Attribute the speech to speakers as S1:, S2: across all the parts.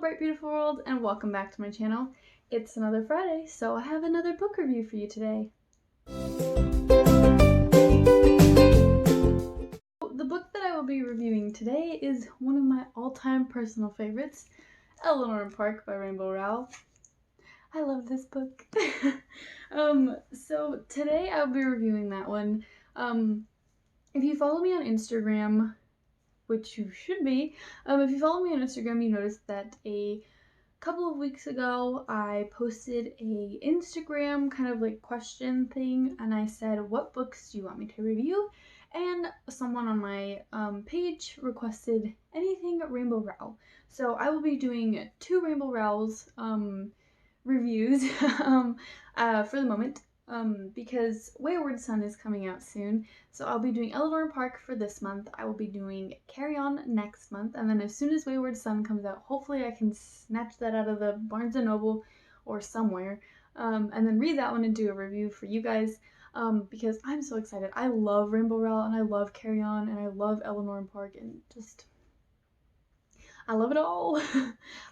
S1: bright beautiful world, and welcome back to my channel. It's another Friday, so I have another book review for you today. The book that I will be reviewing today is one of my all-time personal favorites, Eleanor and Park by Rainbow Rowell. I love this book. So today I'll be reviewing that one. If you follow me on Instagram, which you should be, if you follow me on Instagram, you noticed that a couple of weeks ago I posted a Instagram kind of like question thing, and I said, what books do you want me to review? And someone on my page requested anything Rainbow Rowell. So I will be doing 2 Rainbow Rowell's reviews for the moment, because Wayward Son is coming out soon. So I'll be doing Eleanor and Park for this month. I will be doing Carry On next month, and then as soon as Wayward Son comes out, hopefully I can snatch that out of the Barnes & Noble or somewhere, and then read that one and do a review for you guys, because I'm so excited. I love Rainbow Rowell, and I love Carry On, and I love Eleanor and Park, and just I love it all.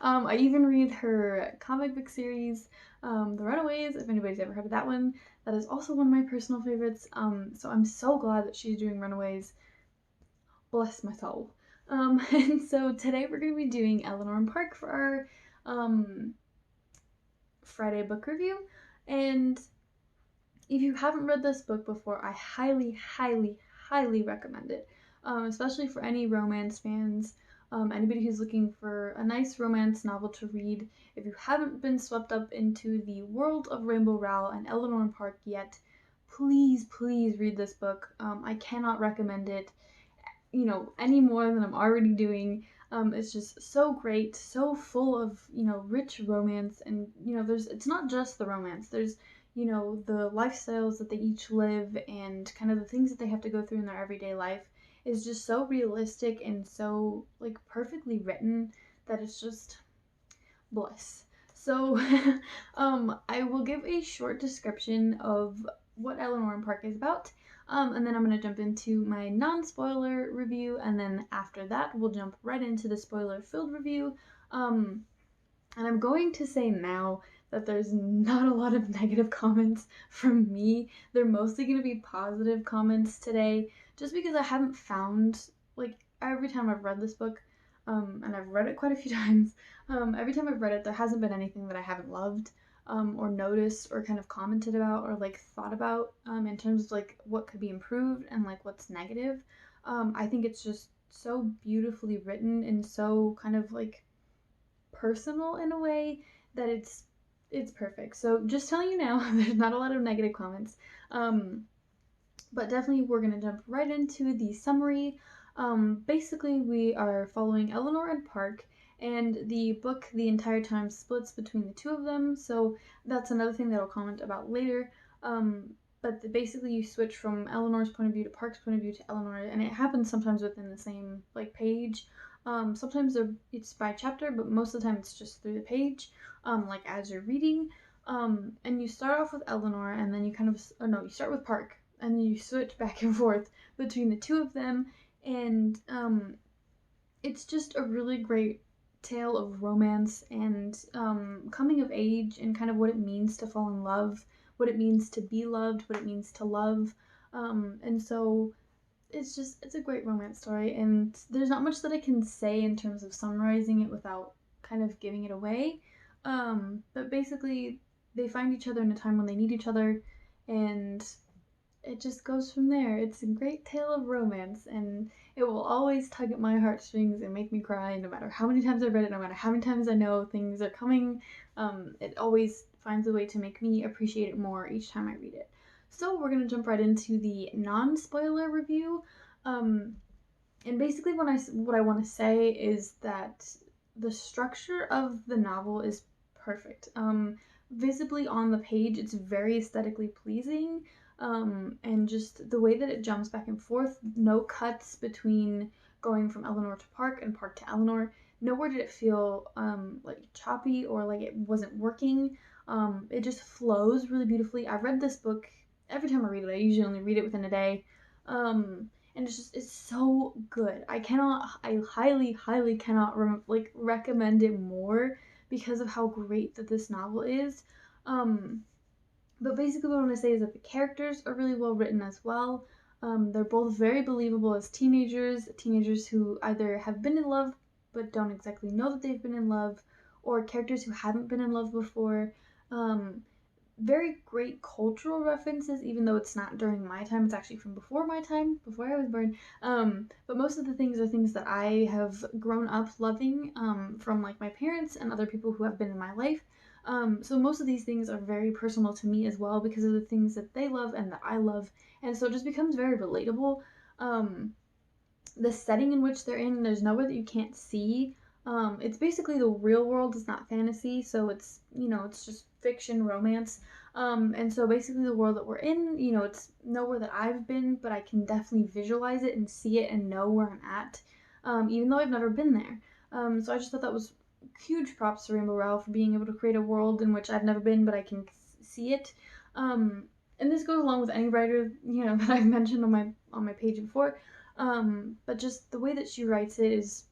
S1: I even read her comic book series, The Runaways, if anybody's ever heard of that one. That is also one of my personal favorites, so I'm so glad that she's doing Runaways. Bless my soul. And so today we're going to be doing Eleanor and Park for our Friday book review, and if you haven't read this book before, I highly, highly, highly recommend it, especially for any romance fans. Anybody who's looking for a nice romance novel to read. If you haven't been swept up into the world of Rainbow Rowell and Eleanor and Park yet, please, please read this book. I cannot recommend it, any more than I'm already doing. It's just so great, so full of, rich romance, and, it's not just the romance. There's, the lifestyles that they each live and kind of the things that they have to go through in their everyday life is just so realistic and so like perfectly written that it's just bliss. So I will give a short description of what Eleanor and Park is about, and then I'm going to jump into my non-spoiler review, and then after that we'll jump right into the spoiler-filled review. And I'm going to say now that there's not a lot of negative comments from me. They're mostly going to be positive comments today, just because I haven't found, like, every time I've read this book, and I've read it quite a few times, every time I've read it, there hasn't been anything that I haven't loved, or noticed, or kind of commented about, or, like, thought about, in terms of, like, what could be improved and, like, what's negative. I think it's just so beautifully written and so kind of, like, personal in a way that it's perfect. So just telling you now, there's not a lot of negative comments, but definitely we're gonna jump right into the summary. Basically we are following Eleanor and Park, and the book the entire time splits between the two of them, so that's another thing that I'll comment about later. But basically you switch from Eleanor's point of view to Park's point of view to Eleanor, and it happens sometimes within the same like page. Sometimes it's by chapter, but most of the time it's just through the page, like as you're reading. And you start off with Eleanor, and then you you start with Park, and then you switch back and forth between the two of them, and it's just a really great tale of romance and coming of age and kind of what it means to fall in love, what it means to be loved, what it means to love, and so it's a great romance story, and there's not much that I can say in terms of summarizing it without kind of giving it away. But basically they find each other in a time when they need each other, and it just goes from there. It's a great tale of romance, and it will always tug at my heartstrings and make me cry no matter how many times I've read it, no matter how many times I know things are coming. It always finds a way to make me appreciate it more each time I read it. So we're gonna jump right into the non-spoiler review, and basically what I want to say is that the structure of the novel is perfect. Visibly on the page, it's very aesthetically pleasing, and just the way that it jumps back and forth, no cuts between going from Eleanor to Park and Park to Eleanor. Nowhere did it feel like choppy or like it wasn't working. It just flows really beautifully. I've read this book, every time I read it, I usually only read it within a day. and it's so good. I highly cannot recommend it more because of how great that this novel is. But basically what I want to say is that the characters are really well written as well. They're both very believable as teenagers who either have been in love but don't exactly know that they've been in love, or characters who haven't been in love before. Um, Very great cultural references, even though it's not during my time. It's actually from before my time, before I was born. But most of the things are things that I have grown up loving from like my parents and other people who have been in my life. So most of these things are very personal to me as well because of the things that they love and that I love, and so it just becomes very relatable. Um, the setting in which they're in, there's nowhere that you can't see. It's basically the real world, it's not fantasy, so it's, it's just fiction romance. And so basically the world that we're in, it's nowhere that I've been, but I can definitely visualize it and see it and know where I'm at, even though I've never been there. So I just thought that was huge props to Rainbow Rowell for being able to create a world in which I've never been, but I can see it. And this goes along with any writer, that I've mentioned on my page before. But just the way that she writes it is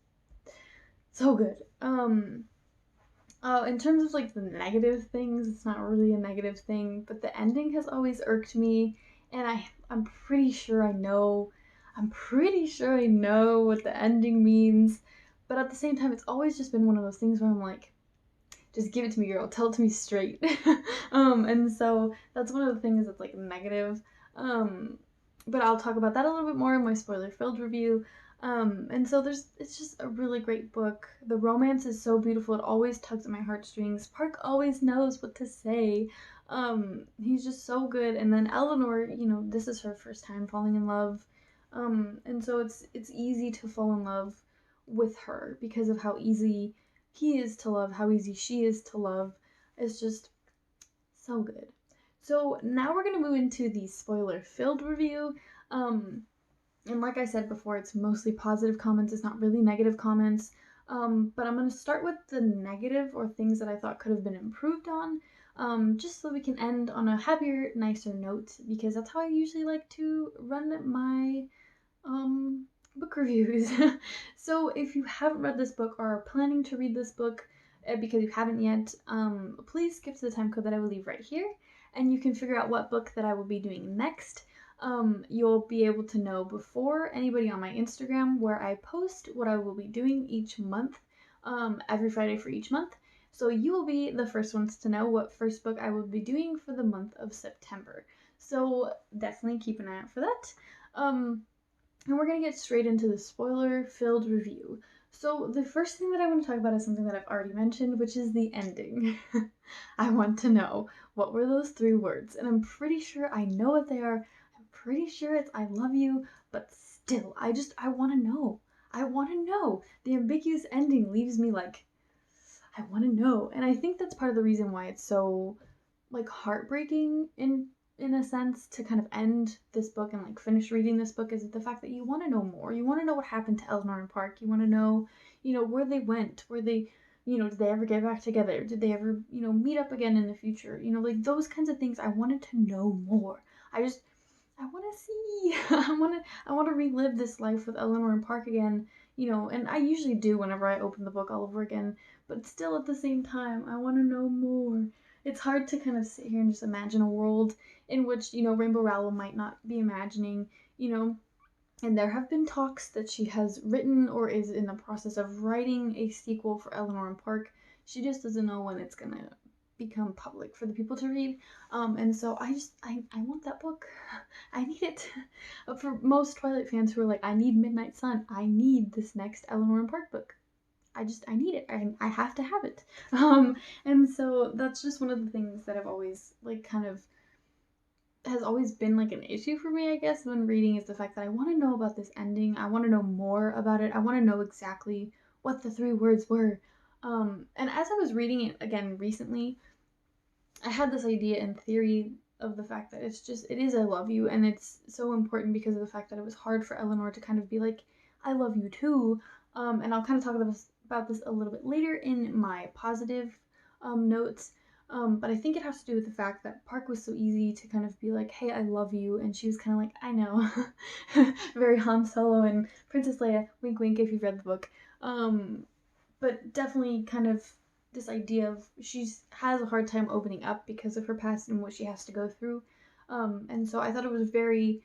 S1: so good. In terms of like the negative things, it's not really a negative thing, but the ending has always irked me, and I'm pretty sure I know, what the ending means, but at the same time, it's always just been one of those things where I'm like, just give it to me, girl. Tell it to me straight. And so that's one of the things that's like negative. But I'll talk about that a little bit more in my spoiler-filled review. And so it's just a really great book. The romance is so beautiful. It always tugs at my heartstrings. Park always knows what to say. He's just so good. And then Eleanor, this is her first time falling in love. And so it's easy to fall in love with her because of how easy he is to love, how easy she is to love. It's just so good. So now we're going to move into the spoiler-filled review. And like I said before, it's mostly positive comments. It's not really negative comments. But I'm going to start with the negative or things that I thought could have been improved on, just so we can end on a happier, nicer note, because that's how I usually like to run my book reviews. So if you haven't read this book or are planning to read this book because you haven't yet, please skip to the time code that I will leave right here, and you can figure out what book that I will be doing next. You'll be able to know before anybody on my Instagram, where I post what I will be doing each month, every Friday for each month. So you will be the first ones to know what first book I will be doing for the month of September. So definitely keep an eye out for that. And we're going to get straight into the spoiler-filled review. So the first thing that I want to talk about is something that I've already mentioned, which is the ending. I want to know, what were those 3 words? And I'm pretty sure I know what they are. I'm pretty sure it's I love you, but still, I want to know. I want to know. The ambiguous ending leaves me like, I want to know. And I think that's part of the reason why it's so, like, heartbreaking in a sense to kind of end this book and like finish reading this book, is the fact that you want to know more. You want to know what happened to Eleanor and Park. You want to know, where they went, where they, did they ever get back together? Did they ever, meet up again in the future? Like those kinds of things. I wanted to know more. I want to see. I want to relive this life with Eleanor and Park again. And I usually do whenever I open the book all over again. But still, at the same time, I want to know more. It's hard to kind of sit here and just imagine a world in which, Rainbow Rowell might not be imagining, and there have been talks that she has written or is in the process of writing a sequel for Eleanor and Park. She just doesn't know when it's gonna become public for the people to read. And so I want that book. I need it. For most Twilight fans who are like, I need Midnight Sun, I need this next Eleanor and Park book. I need it. I have to have it. And so that's just one of the things that I've always like kind of has always been like an issue for me, I guess, when reading, is the fact that I want to know about this ending. I want to know more about it. I want to know exactly what the 3 words were. And as I was reading it again recently, I had this idea in theory of the fact that it is I love you, and it's so important because of the fact that it was hard for Eleanor to kind of be like, I love you too. And I'll kind of talk about this a little bit later in my positive notes. But I think it has to do with the fact that Park was so easy to kind of be like, hey, I love you. And she was kind of like, I know. Very Han Solo and Princess Leia, wink wink if you've read the book. But definitely kind of this idea of she has a hard time opening up because of her past and what she has to go through. And so I thought it was a very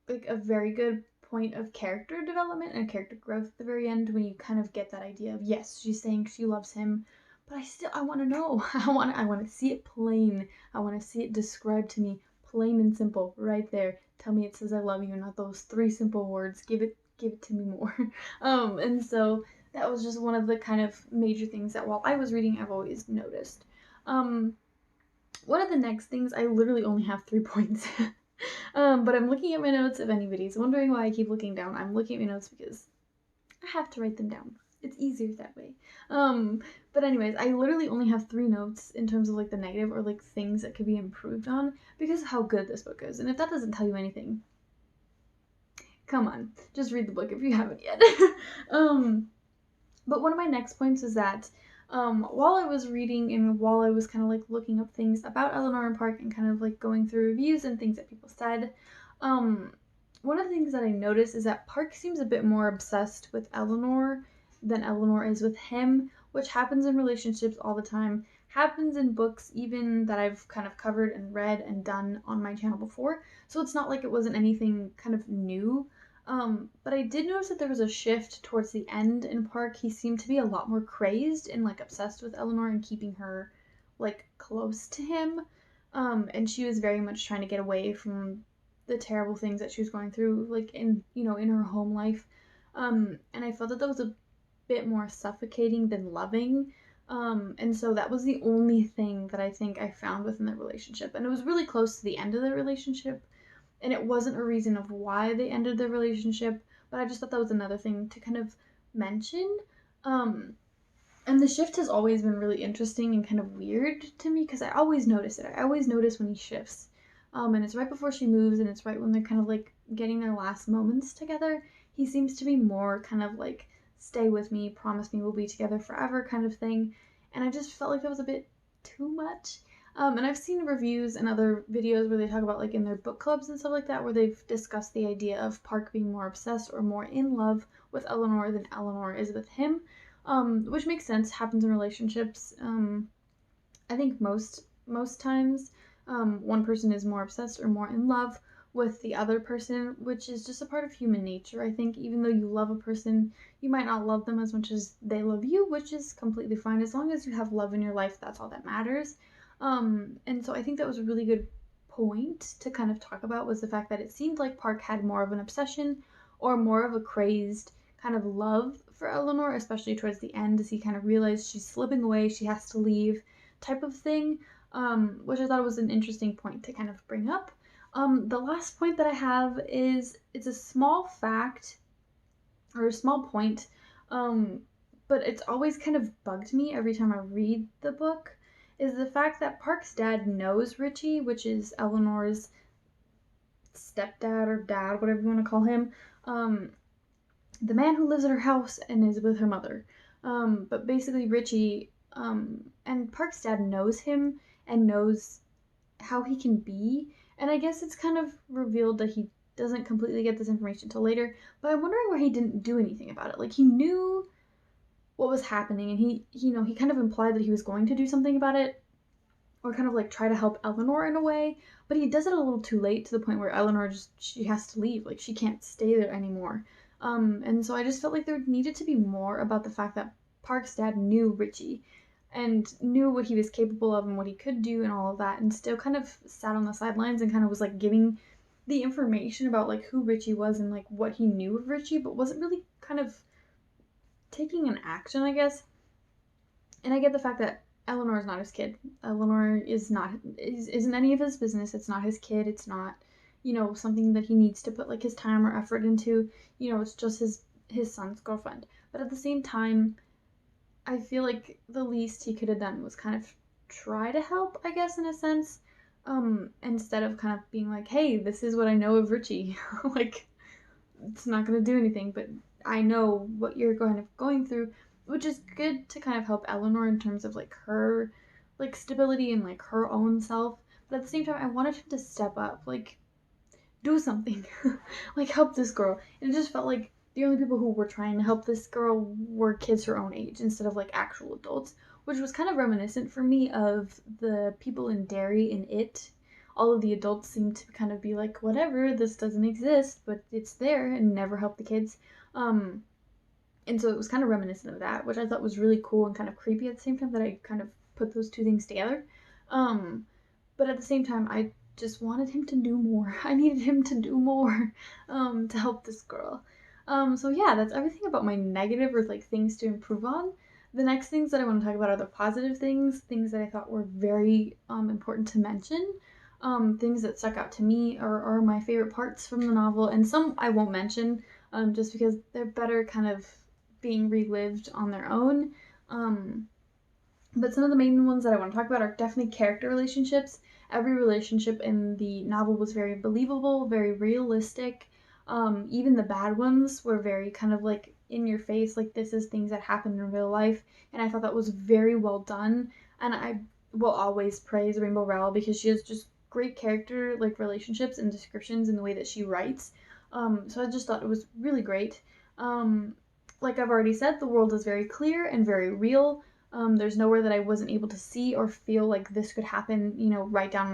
S1: good point of character development and character growth at the very end when you kind of get that idea of, yes, she's saying she loves him, but I want to know. I want to see it plain. I want to see it described to me plain and simple right there. Tell me it says I love you, not those 3 simple words. Give it to me more. And so that was just one of the kind of major things that while I was reading, I've always noticed. One of the next things, I literally only have 3 points. But I'm looking at my notes. If anybody's wondering why I keep looking down, I'm looking at my notes because I have to write them down. It's easier that way. But anyways, I literally only have 3 notes in terms of like the negative or like things that could be improved on because of how good this book is. And if that doesn't tell you anything, come on, just read the book if you haven't yet. But one of my next points is that while I was reading and while I was kind of like looking up things about Eleanor and Park and kind of like going through reviews and things that people said, one of the things that I noticed is that Park seems a bit more obsessed with Eleanor than Eleanor is with him, which happens in relationships all the time, happens in books even that I've kind of covered and read and done on my channel before, so it's not like it wasn't anything kind of new. But I did notice that there was a shift towards the end in Park. He seemed to be a lot more crazed and like obsessed with Eleanor and keeping her like close to him. And she was very much trying to get away from the terrible things that she was going through, like in her home life. And I felt that was a bit more suffocating than loving. And so that was the only thing that I think I found within the relationship. And it was really close to the end of the relationship. And it wasn't a reason of why they ended their relationship, but I just thought that was another thing to kind of mention. And the shift has always been really interesting and kind of weird to me because I always notice it. I always notice when he shifts. And it's right before she moves and it's right when they're kind of like getting their last moments together. He seems to be more kind of like, stay with me, promise me we'll be together forever kind of thing. And I just felt like that was a bit too much. And I've seen reviews and other videos where they talk about like in their book clubs and stuff like that where they've discussed the idea of Park being more obsessed or more in love with Eleanor than Eleanor is with him, which makes sense, happens in relationships. I think most times one person is more obsessed or more in love with the other person, which is just a part of human nature. I think even though you love a person, you might not love them as much as they love you, which is completely fine. As long as you have love in your life, that's all that matters. And so I think that was a really good point to kind of talk about, was the fact that it seemed like Park had more of an obsession or more of a crazed kind of love for Eleanor, especially towards the end as he kind of realized she's slipping away, she has to leave type of thing, which I thought was an interesting point to kind of bring up. The last point that I have is, it's a small fact or a small point, but it's always kind of bugged me every time I read the book, is the fact that Park's dad knows Richie, which is Eleanor's stepdad or dad, whatever you want to call him, the man who lives at her house and is with her mother. But basically Richie, and Park's dad knows him and knows how he can be, and I guess it's kind of revealed that he doesn't completely get this information until later, but I'm wondering why he didn't do anything about it. Like, he knew what was happening, and he kind of implied that he was going to do something about it, or kind of like try to help Eleanor in a way, but he does it a little too late, to the point where Eleanor she has to leave, like she can't stay there anymore. And so I just felt like there needed to be more about the fact that Park's dad knew Richie and knew what he was capable of and what he could do and all of that, and still kind of sat on the sidelines and kind of was like giving the information about like who Richie was and like what he knew of Richie, but wasn't really kind of taking an action, I guess. And I get the fact that Eleanor is not his kid. Eleanor isn't any of his business. It's not his kid. It's not, something that he needs to put like his time or effort into. It's just his son's girlfriend. But at the same time, I feel like the least he could have done was kind of try to help, I guess, in a sense, instead of kind of being like, hey, this is what I know of Richie. Like, it's not going to do anything, but I know what you're kind of going through, which is good to kind of help Eleanor in terms of like her like stability in like her own self, but at the same time I wanted him to step up, like do something, like help this girl. And it just felt like the only people who were trying to help this girl were kids her own age instead of like actual adults, which was kind of reminiscent for me of the people in Derry in It. All of the adults seemed to kind of be like, whatever, this doesn't exist, but it's there, and never help the kids. Um, and so it was kind of reminiscent of that, which I thought was really cool and kind of creepy at the same time that I kind of put those two things together. Um, but at the same time, I just wanted him to do more. I needed him to do more to help this girl. So yeah, that's everything about my negative or like things to improve on. The next things that I want to talk about are the positive things that I thought were very important to mention. Things that stuck out to me are my favorite parts from the novel, and some I won't mention just because they're better kind of being relived on their own. But some of the main ones that I want to talk about are definitely character relationships. Every relationship in the novel was very believable, very realistic. Even the bad ones were very kind of like in your face, like this is things that happen in real life. And I thought that was very well done. And I will always praise Rainbow Rowell because she has just great character, like relationships and descriptions in the way that she writes. So I just thought it was really great. Like I've already said, the world is very clear and very real. There's nowhere that I wasn't able to see or feel like this could happen, right down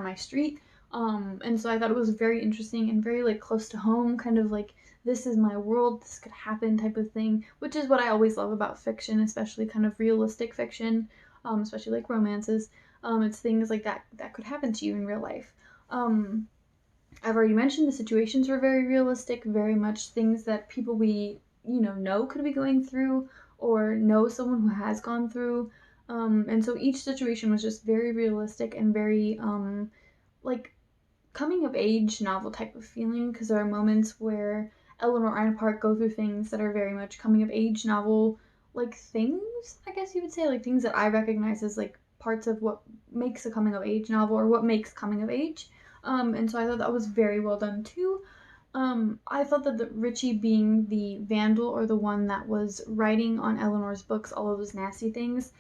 S1: my street. And so I thought it was very interesting and very like close to home, kind of like this is my world, this could happen type of thing, which is what I always love about fiction, especially kind of realistic fiction, especially like romances. It's things like that could happen to you in real life. I've already mentioned the situations were very realistic, very much things that people we know could be going through or know someone who has gone through. And so each situation was just very realistic and very like coming of age novel type of feeling, because there are moments where Eleanor and Park go through things that are very much coming of age novel like things, I guess you would say, like things that I recognize as like parts of what makes a coming of age novel or what makes coming of age. And so I thought that was very well done too. I thought that Richie being the vandal or the one that was writing on Eleanor's books all of those nasty things.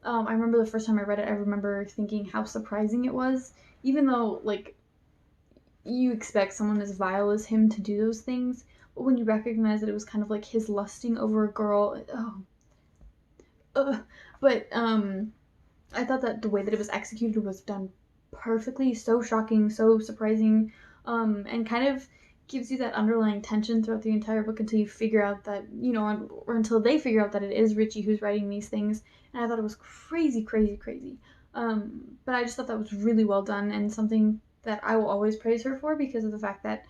S1: I remember the first time I read it, I remember thinking how surprising it was, even though like you expect someone as vile as him to do those things, but when you recognize that it was kind of like his lusting over a girl, but I thought that the way that it was executed was done perfectly, so shocking, so surprising, and kind of gives you that underlying tension throughout the entire book until you figure out that, or until they figure out that it is Richie who's writing these things. And I thought it was crazy, crazy, crazy. But I just thought that was really well done and something that I will always praise her for because of the fact that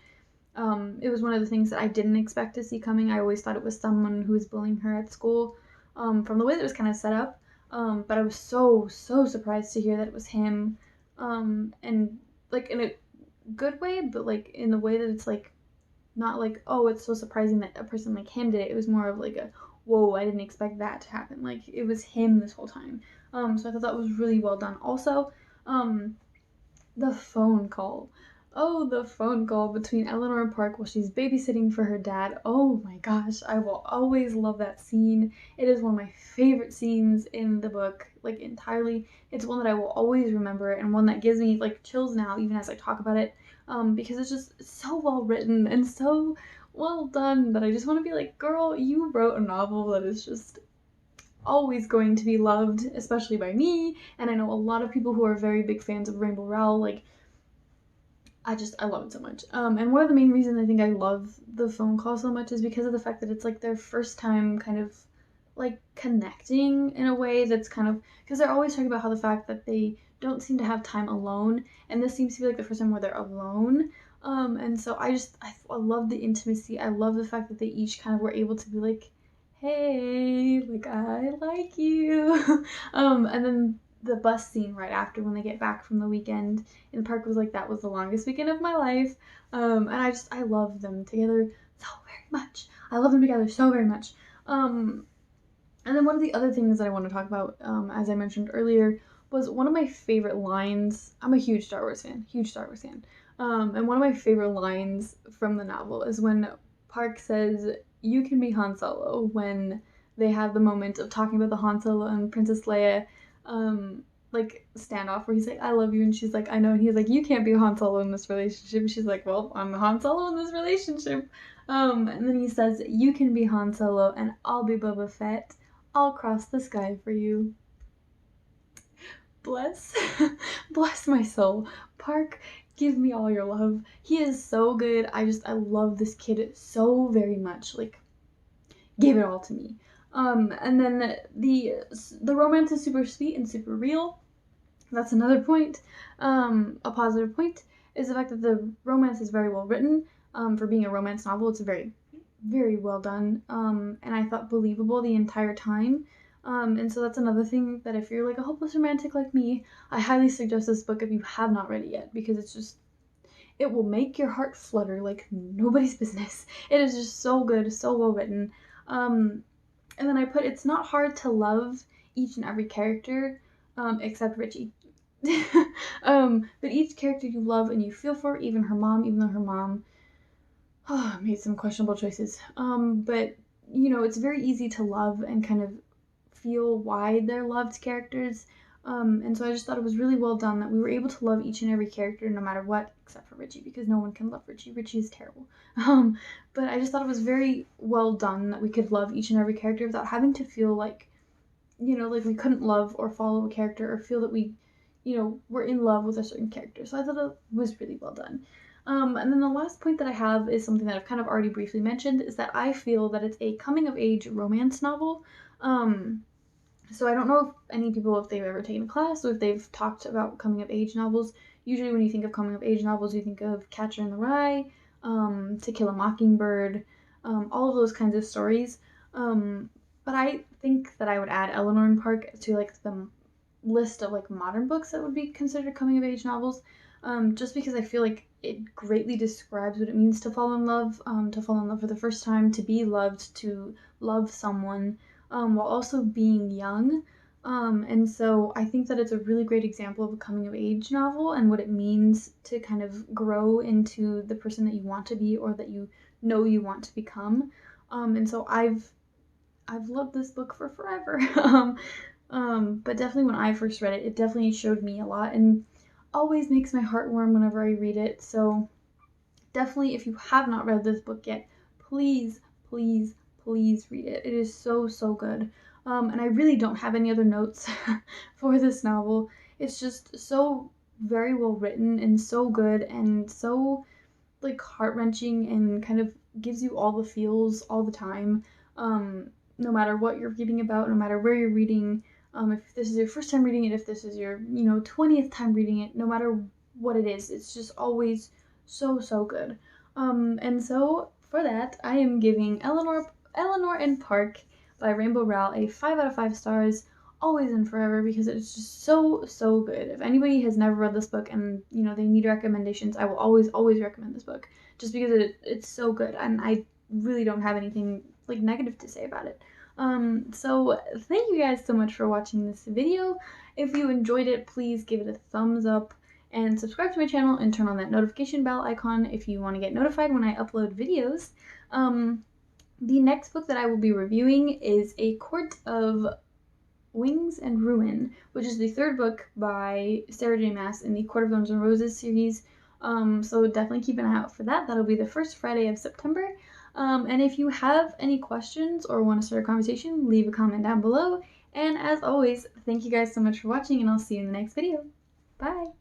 S1: it was one of the things that I didn't expect to see coming. I always thought it was someone who was bullying her at school from the way that it was kind of set up. But I was so, so surprised to hear that it was him. And like in a good way, but like in the way that it's like not like, oh, it's so surprising that a person like him did it. It was more of like a, whoa, I didn't expect that to happen. Like it was him this whole time. So I thought that was really well done. Also, the phone call. Oh, the phone call between Eleanor and Park while she's babysitting for her dad. Oh my gosh, I will always love that scene. It is one of my favorite scenes in the book, like entirely. It's one that I will always remember and one that gives me like chills now, even as I talk about it, because it's just so well written and so well done that I just want to be like, girl, you wrote a novel that is just always going to be loved, especially by me, and I know a lot of people who are very big fans of Rainbow Rowell. Like I love it so much. And one of the main reasons I think I love the phone call so much is because of the fact that it's like their first time kind of like connecting in a way that's kind of, because they're always talking about how the fact that they don't seem to have time alone, and this seems to be like the first time where they're alone. And so I love the intimacy. I love the fact that they each kind of were able to be like, hey, like I like you. And then the bus scene right after when they get back from the weekend in the park was like, that was the longest weekend of my life. And I love them together so very much. I love them together so very much. And then one of the other things that I want to talk about, as I mentioned earlier, was one of my favorite lines. I'm a huge Star Wars fan, and one of my favorite lines from the novel is when Park says, "You can be Han Solo," when they have the moment of talking about the Han Solo and Princess Leia like standoff where he's like, I love you, and she's like, I know, and he's like, you can't be Han Solo in this relationship, and she's like, well, I'm Han Solo in this relationship. And then he says, you can be Han Solo and I'll be Boba Fett. I'll cross the sky for you. Bless bless my soul. Park, give me all your love. He is so good. I love this kid so very much. Like, give it all to me. And then the romance is super sweet and super real. That's another point. A positive point is the fact that the romance is very well written. For being a romance novel, it's very, very well done. And I thought believable the entire time. And so that's another thing that if you're like a hopeless romantic like me, I highly suggest this book if you have not read it yet, because it will make your heart flutter like nobody's business. It is just so good, so well written. And then I put, it's not hard to love each and every character, except Richie. But each character you love and you feel for, even her mom, even though her mom made some questionable choices. But it's very easy to love and kind of feel why they're loved characters. And so I just thought it was really well done that we were able to love each and every character no matter what, except for Richie, because no one can love Richie. Richie is terrible. But I just thought it was very well done that we could love each and every character without having to feel like, like we couldn't love or follow a character or feel that we, were in love with a certain character. So I thought it was really well done. And then the last point that I have is something that I've kind of already briefly mentioned, is that I feel that it's a coming-of-age romance novel. So I don't know if any people, if they've ever taken a class or if they've talked about coming-of-age novels. Usually when you think of coming-of-age novels, you think of Catcher in the Rye, To Kill a Mockingbird, all of those kinds of stories. But I think that I would add Eleanor and Park to like the list of like modern books that would be considered coming-of-age novels, just because I feel like it greatly describes what it means to fall in love for the first time, to be loved, to love someone, while also being young. And so I think that it's a really great example of a coming-of-age novel and what it means to kind of grow into the person that you want to be or that you want to become. And so I've loved this book for forever. But definitely when I first read it, it definitely showed me a lot and always makes my heart warm whenever I read it. So definitely, if you have not read this book yet, please, please, please read it. It is so, so good. And I really don't have any other notes for this novel. It's just so very well written and so good and so like heart-wrenching and kind of gives you all the feels all the time. No matter what you're reading about, no matter where you're reading, if this is your first time reading it, if this is your 20th time reading it, no matter what it is, it's just always so, so good. And so for that, I am giving Eleanor and Park by Rainbow Rowell a 5 out of 5 stars, always and forever, because it's just so, so good. If anybody has never read this book and they need recommendations, I will always recommend this book, just because it's so good and I really don't have anything like negative to say about it. So thank you guys so much for watching this video. If you enjoyed it, please give it a thumbs up and subscribe to my channel and turn on that notification bell icon if you want to get notified when I upload videos. The next book that I will be reviewing is A Court of Wings and Ruin, which is the third book by Sarah J. Maas in the Court of Thorns and Roses series. So definitely keep an eye out for that. That'll be the first Friday of September. And if you have any questions or want to start a conversation, leave a comment down below. And as always, thank you guys so much for watching, and I'll see you in the next video. Bye!